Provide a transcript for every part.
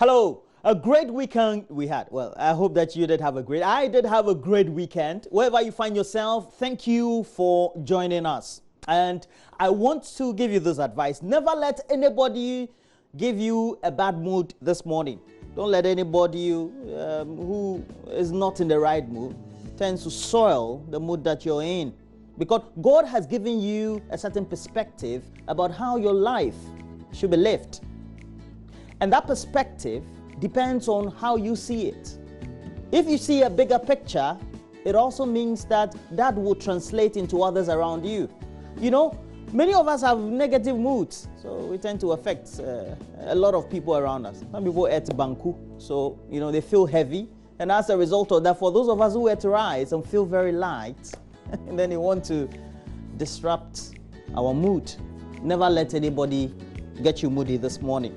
Hello, a great weekend we had. Well, I hope that you did have a great. I did have a great weekend. Wherever you find yourself, thank you for joining us. And I want to give you this advice. Never let anybody give you a bad mood this morning. Don't let anybody who is not in the right mood tends to soil the mood that you're in. Because God has given you a certain perspective about how your life should be lived. And that perspective depends on how you see it. If you see a bigger picture, it also means that that will translate into others around you. You know, many of us have negative moods, so we tend to affect a lot of people around us. Some people eat banku, so they feel heavy, and as a result of that, for those of us who eat rice and feel very light, and then they want to disrupt our mood. Never let anybody get you moody this morning.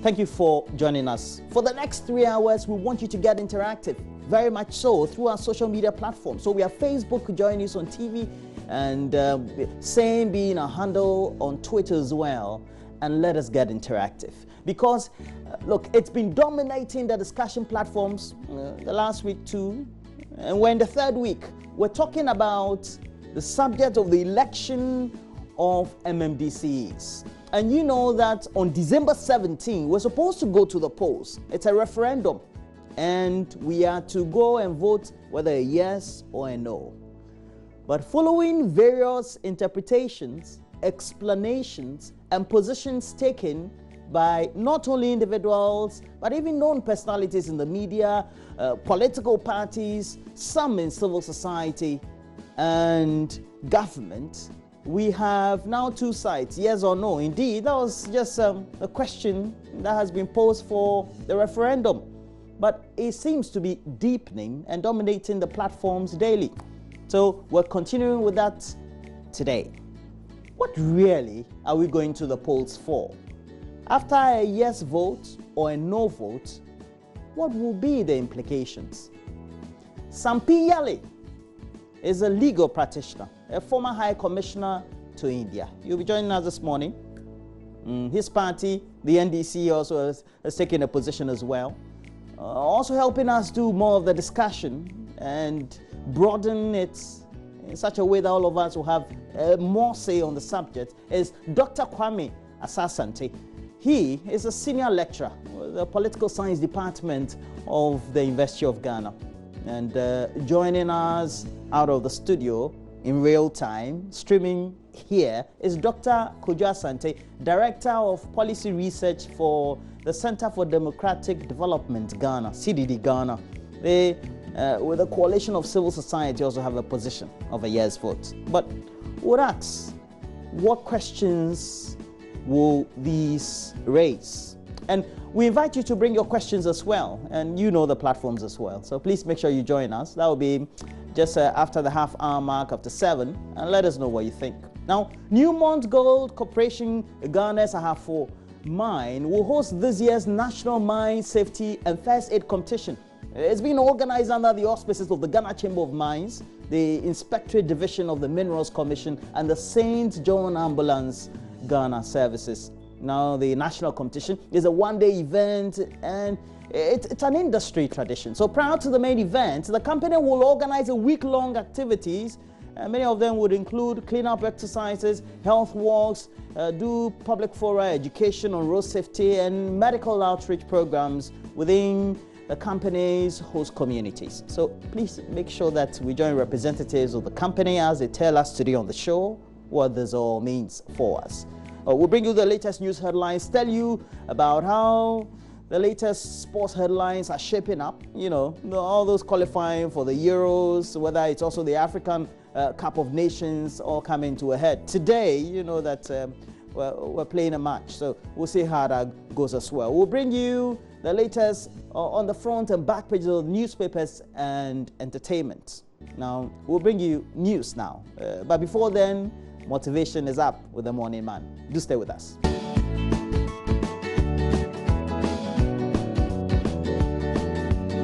Thank you for joining us. For the next 3 hours, we want you to get interactive, very much so, through our social media platforms. So we have Facebook, JoyNews on TV, and same being a handle on Twitter as well. And let us get interactive. Because, look, it's been dominating the discussion platforms the last week too. And we're in the third week. We're talking about the subject of the election of MMDCs. And you know that on December 17, we're supposed to go to the polls. It's a referendum. And we are to go and vote whether a yes or a no. But following various interpretations, explanations, and positions taken by not only individuals, but even known personalities in the media, political parties, some in civil society, and government, we have now two sides, yes or no. Indeed, that was just a question that has been posed for the referendum. But it seems to be deepening and dominating the platforms daily. So we're continuing with that today. What really are we going to the polls for? After a yes vote or a no vote, what will be the implications? Sampi Yale is a legal practitioner, a former High Commissioner to India. You'll be joining us this morning. His party, the NDC, also has taken a position as well. Also helping us do more of the discussion and broaden it in such a way that all of us will have more say on the subject is Dr. Kwame Asasante. He is a senior lecturer with the Political Science Department of the University of Ghana. And joining us out of the studio in real time, streaming here, is Dr. Kojo Asante, Director of Policy Research for the Center for Democratic Development Ghana, CDD Ghana. They, with a coalition of civil society, also have a position of a yes vote. But we'll ask, what questions will these raise? And we invite you to bring your questions as well, and you know the platforms as well. So please make sure you join us. That will be just after the half-hour mark, after 7, and let us know what you think. Now, Newmont Gold Corporation Ghana's Ahafo Mine will host this year's National Mine Safety and First Aid Competition. It's been organized under the auspices of the Ghana Chamber of Mines, the Inspectorate Division of the Minerals Commission, and the St. John Ambulance Ghana Services. Now, the national competition is a one-day event, and it's an industry tradition. So prior to the main event, the company will organize a week-long activities. Many of them would include cleanup exercises, health walks, do public fora, education on road safety, and medical outreach programs within the company's host communities. So please make sure that we join representatives of the company as they tell us today on the show what this all means for us. We'll bring you the latest news headlines, tell you about how the latest sports headlines are shaping up. All those qualifying for the Euros, whether it's also the African Cup of Nations, all coming to a head. Today, you know that we're playing a match, so we'll see how that goes as well. We'll bring you the latest on the front and back pages of newspapers and entertainment. Now, we'll bring you news now. But before then, motivation is up with the morning man. Do stay with us.